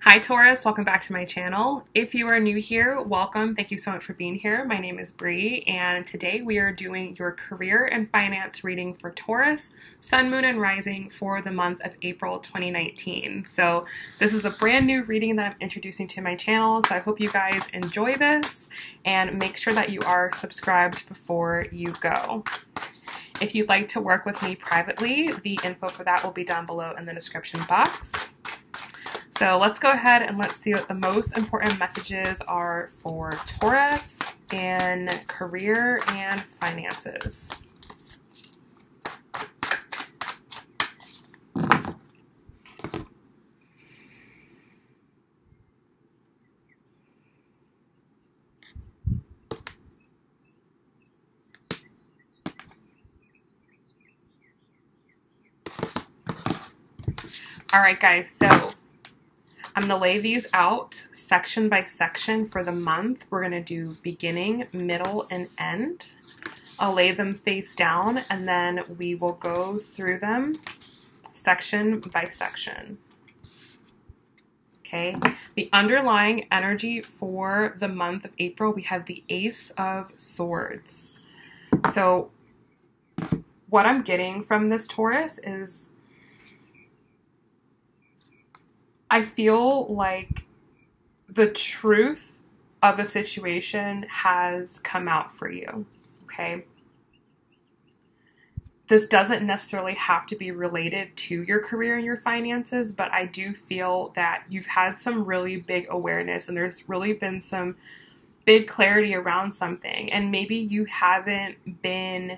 Hi Taurus, welcome back to my channel. If you are new here, welcome. Thank you so much for being here. My name is Bri, and today we are doing your career and finance reading for Taurus, Sun, Moon, and Rising for the month of April 2019. So this is a brand new reading that I'm introducing to my channel, so I hope you guys enjoy this, and make sure that you are subscribed before you go. If you'd like to work with me privately, the info for that will be down below in the description box. So let's go ahead and let's see what the most important messages are for Taurus in career and finances. All right, guys, so I'm going to lay these out section by section for the month. We're going to do beginning, middle, and end. I'll lay them face down, and then we will go through them section by section. Okay, the underlying energy for the month of April, we have the Ace of Swords. So what I'm getting from this Taurus is I feel like the truth of a situation has come out for you, okay? This doesn't necessarily have to be related to your career and your finances, but I do feel that you've had some really big awareness and there's really been some big clarity around something. And maybe you haven't been,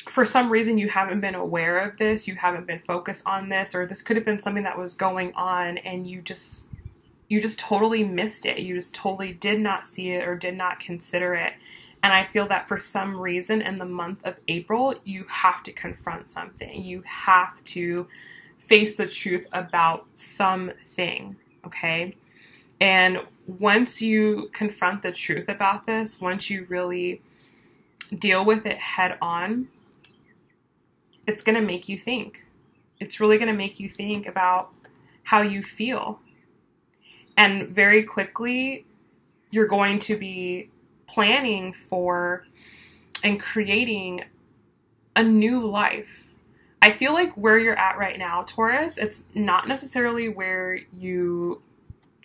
for some reason, you haven't been aware of this, you haven't been focused on this, or this could have been something that was going on and you just totally missed it. You just totally did not see it or did not consider it. And I feel that for some reason in the month of April, you have to confront something. You have to face the truth about something, okay? And once you confront the truth about this, once you really deal with it head on, it's going to make you think. It's really going to make you think about how you feel. And very quickly, you're going to be planning for and creating a new life. I feel like where you're at right now, Taurus, it's not necessarily where you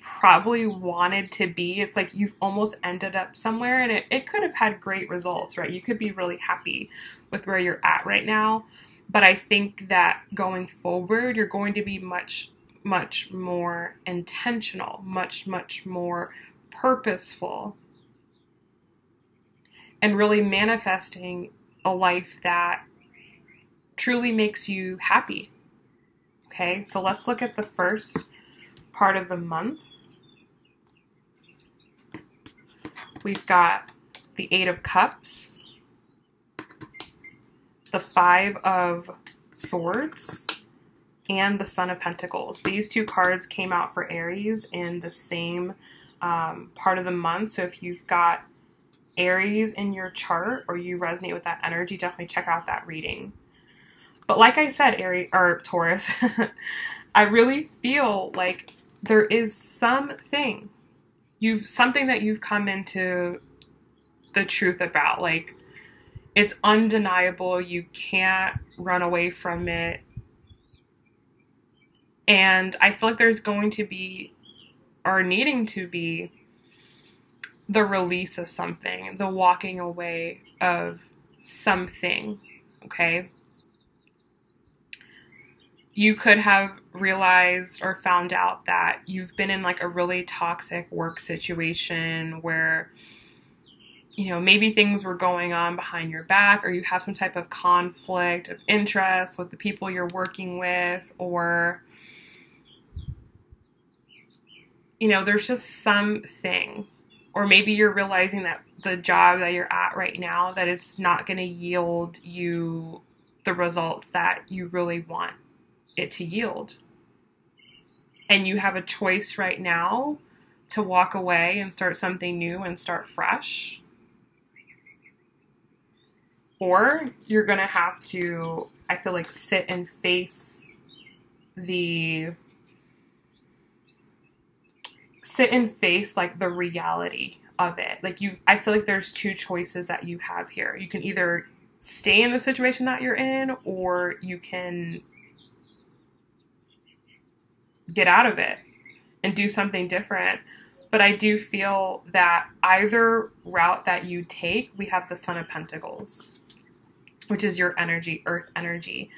probably wanted to be. It's like you've almost ended up somewhere, and it could have had great results, right? You could be really happy with where you're at right now. But I think that going forward, you're going to be much, much more intentional, much, much more purposeful, and really manifesting a life that truly makes you happy. Okay, so let's look at the first part of the month. We've got the Eight of Cups, the Five of Swords, and the Son of Pentacles. These two cards came out for Aries in the same part of the month. So if you've got Aries in your chart or you resonate with that energy, definitely check out that reading. But like I said, Taurus, I really feel like there is something that you've come into the truth about. Like, it's undeniable. You can't run away from it. And I feel like there's going to be, or needing to be, the release of something, the walking away of something, okay? You could have realized or found out that you've been in like a really toxic work situation where, you know, maybe things were going on behind your back, or you have some type of conflict of interest with the people you're working with, or, you know, there's just something. Or maybe you're realizing that the job that you're at right now, that it's not going to yield you the results that you really want it to yield. And you have a choice right now to walk away and start something new and start fresh. Or you're going to have to, I feel like, sit and face the sit and face like the reality of it. Like I feel like there's two choices that you have here. You can either stay in the situation that you're in, or you can get out of it and do something different. But I do feel that either route that you take, we have the Son of Pentacles, which is your energy, earth energy.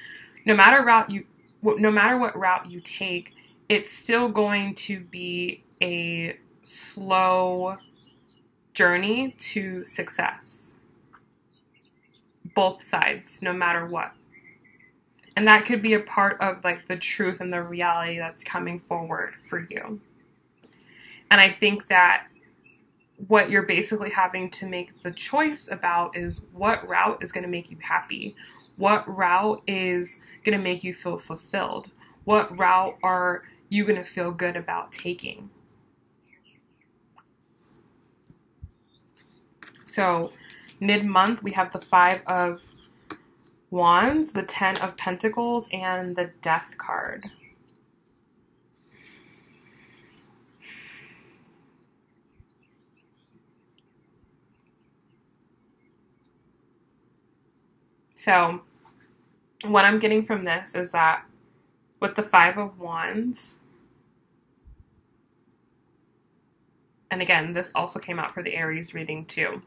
No matter what route you take, it's still going to be a slow journey to success. Both sides, no matter what. And that could be a part of like the truth and the reality that's coming forward for you. And I think that what you're basically having to make the choice about is what route is going to make you happy. What route is going to make you feel fulfilled? What route are you going to feel good about taking? So mid-month, we have the 5 of Wands, the 10 of Pentacles, and the Death card. So what I'm getting from this is that with the 5 of Wands, and again, this also came out for the Aries reading too,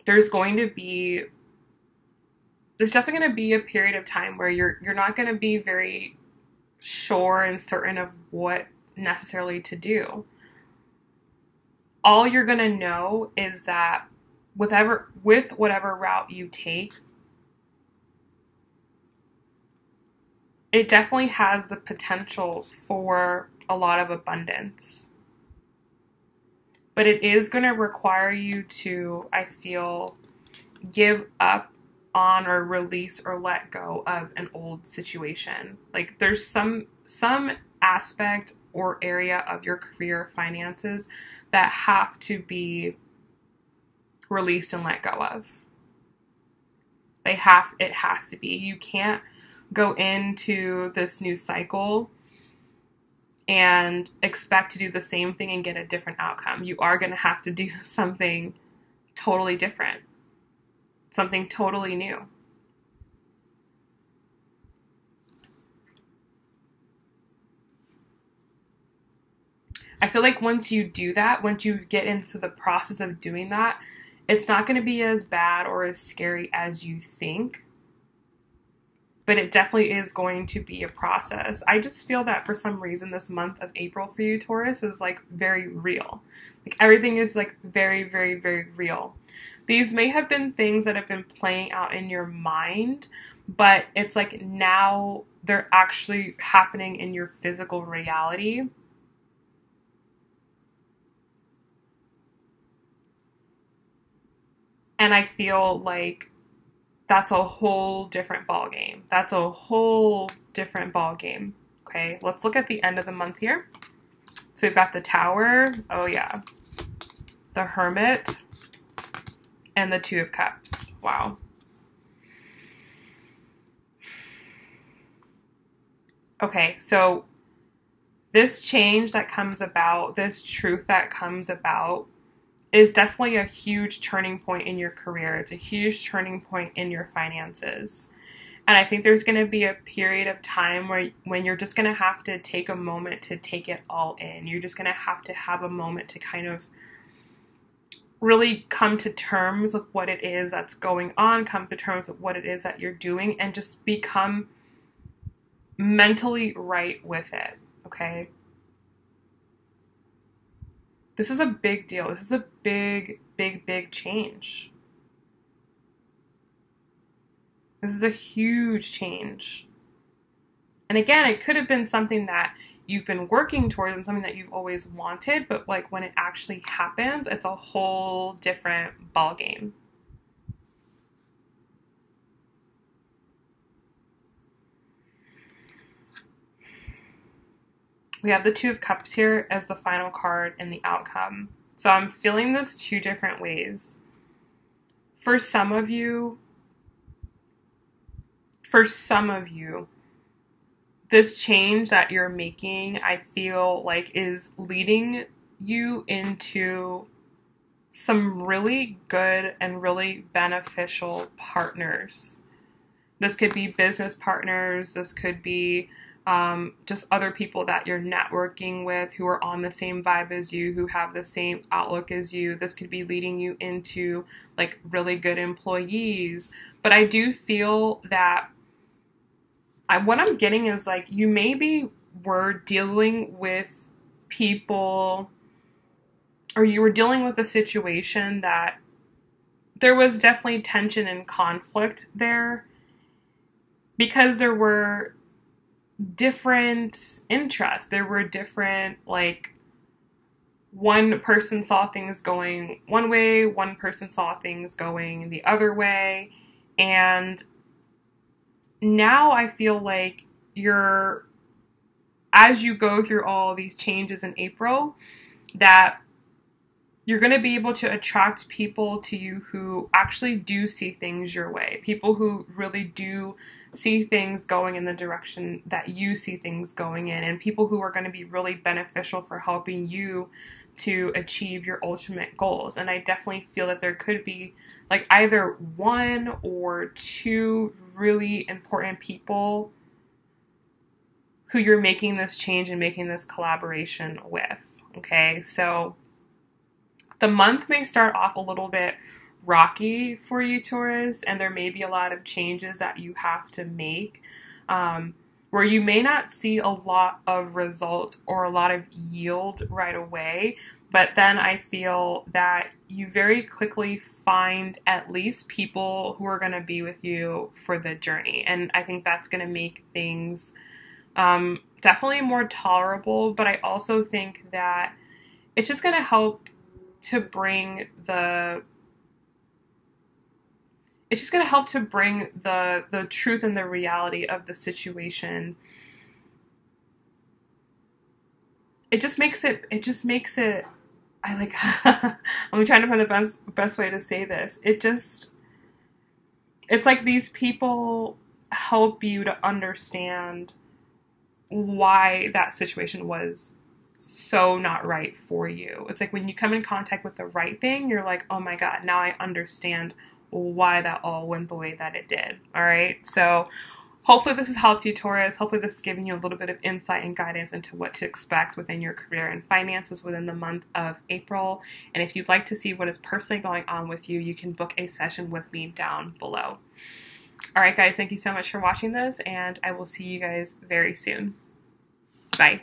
there's definitely going to be a period of time where you're not going to be very sure and certain of what necessarily to do. All you're going to know is that with whatever route you take, it definitely has the potential for a lot of abundance. But it is going to require you to, I feel, give up on or release or let go of an old situation. Like there's some aspect or area of your career finances that have to be released and let go of. It has to be. You can't go into this new cycle and expect to do the same thing and get a different outcome. You are going to have to do something totally different, something totally new. I feel like once you do that, once you get into the process of doing that, it's not going to be as bad or as scary as you think. But it definitely is going to be a process. I just feel that for some reason this month of April for you, Taurus, is like very real. Like everything is like very, very, very real. These may have been things that have been playing out in your mind, but it's like now they're actually happening in your physical reality. And I feel like that's a whole different ballgame. That's a whole different ballgame. Okay, let's look at the end of the month here. So we've got the Tower. Oh yeah. The Hermit. And the 2 of Cups. Wow. Okay, so this change that comes about, this truth that comes about, is definitely a huge turning point in your career. It's a huge turning point in your finances. And I think there's going to be a period of time when you're just going to have to take a moment to take it all in. You're just going to have a moment to kind of really come to terms with what it is that's going on, come to terms with what it is that you're doing, and just become mentally right with it, okay? This is a big deal. This is a big, big, big change. This is a huge change. And again, it could have been something that you've been working towards and something that you've always wanted, but like when it actually happens, it's a whole different ballgame. We have the 2 of Cups here as the final card in the outcome. So I'm feeling this 2 different ways. For some of you, this change that you're making, I feel like, is leading you into some really good and really beneficial partners. This could be business partners. This could be just other people that you're networking with who are on the same vibe as you, who have the same outlook as you. This could be leading you into like really good employees. But I do feel that what I'm getting is like you maybe were dealing with people, or you were dealing with a situation that there was definitely tension and conflict there because there were different interests. There were different, like, one person saw things going one way, one person saw things going the other way. And now I feel like as you go through all these changes in April, that you're going to be able to attract people to you who actually do see things your way. People who really do see things going in the direction that you see things going in. And people who are going to be really beneficial for helping you to achieve your ultimate goals. And I definitely feel that there could be like either one or two really important people who you're making this change and making this collaboration with. Okay, so the month may start off a little bit rocky for you, Taurus, and there may be a lot of changes that you have to make where you may not see a lot of results or a lot of yield right away. But then I feel that you very quickly find at least people who are going to be with you for the journey. And I think that's going to make things definitely more tolerable. But I also think that it's just going to help to bring the truth and the reality of the situation. It just makes it I like I'm trying to find the best way to say this. It's like these people help you to understand why that situation was so not right for you. It's like when you come in contact with the right thing, you're like, oh my God, now I understand why that all went the way that it did. All right. So hopefully this has helped you, Taurus. Hopefully this has given you a little bit of insight and guidance into what to expect within your career and finances within the month of April. And if you'd like to see what is personally going on with you, you can book a session with me down below. All right, guys, thank you so much for watching this, and I will see you guys very soon. Bye.